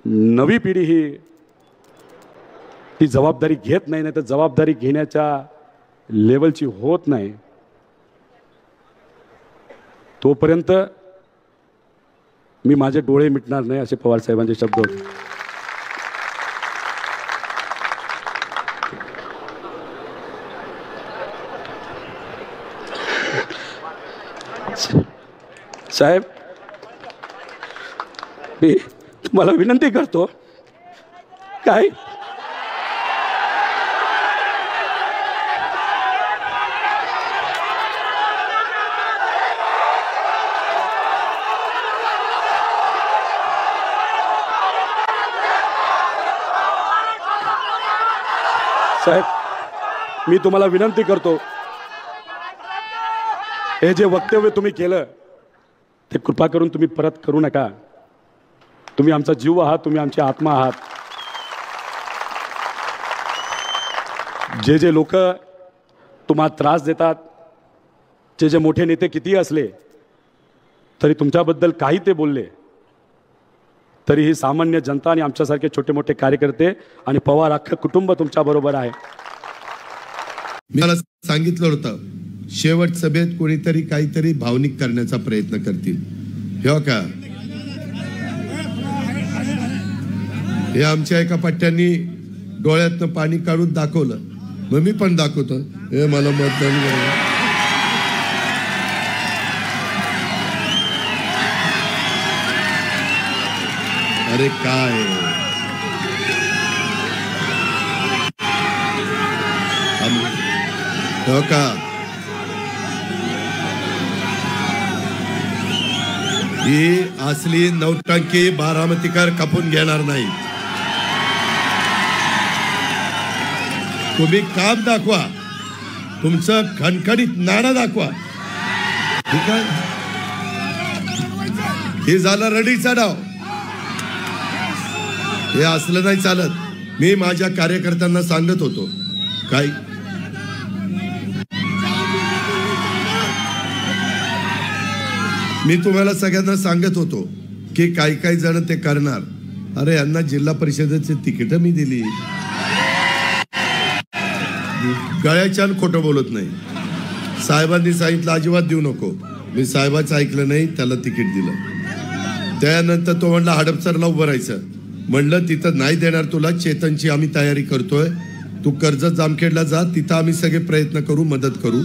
नवी पिढी ही जबाबदारी घेत नाही, तर जबाबदारी घेण्याच्या लेवलची होत नाही, तोपर्यंत मी माझे डोळे मिटणार नाही, असे पवार साहेबांचे शब्द होते. साहेब, मी तुम्हाला विनंती करतो, काय साहेब, मी तुम्हाला विनंती करतो, हे जे वक्तव्य तुम्ही केलं ते कृपा करून तुम्ही परत करू नका. तुम्ही आमचा जीव आहात, तुम्ही आमची आत्मा आहात. जे जे लोक तुम्हाला त्रास देतात, जे जे मोठे नेते किती असले तरी तुमच्याबद्दल काही ते बोलले तरी ही सामान्य जनता आणि आमच्यासारखे छोटे मोठे कार्यकर्ते आणि पवार अख्खं कुटुंब तुमच्या बरोबर आहे. मला सांगितलं होतं शेवट सभेत कोणीतरी काहीतरी भावनिक करण्याचा प्रयत्न करतील. हे का हे आमच्या एका पट्ट्यांनी डोळ्यातनं पाणी काढून दाखवलं, मग मी पण दाखवतो, हे मला मतदान करा. अरे काय हो का, ही असली नौटंकी बारामतीकर खपून घेणार नाही. तुम्ही काम दाखवा, तुमचं खणखणीत नाणं दाखवा, ठीक आहे. हे झालं रडीचा डाव, हे असलं नाही चालत. मी माझ्या कार्यकर्त्यांना सांगत होतो, काय मी तुम्हाला सगळ्यांना सांगत होतो की काही काही जण ते करणार. अरे यांना जिल्हा परिषदेची तिकीट मी दिली, गळ्याच्यान खोटं बोलत नाही. साहेबांनी सांगितलं अजिबात देऊ नको, मी साहेबाचं ऐकलं नाही, त्याला तिकीट दिलं. त्यानंतर तो म्हणला हडपसरला उभं राहायचं, म्हणलं तिथं नाही देणार तुला, चेतनची आम्ही तयारी करतोय, तू कर्जत जामखेडला जा, तिथं आम्ही सगळे प्रयत्न करू, मदत करू.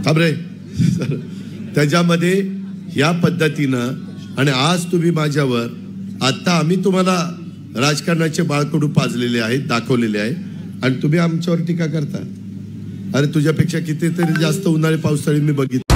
थांबरे त्याच्यामध्ये या पद्धतीनं. आणि आज तुम्ही माझ्यावर, आता आम्ही तुम्हाला राजकारणाचे बाळकडू पाजलेले आहेत, दाखवलेले आहे, आणि तुम्ही आमच्यावर टीका करता. अरे तुझ्यापेक्षा कितीतरी जास्त उन्हाळी पावसाळी मी बघितलं.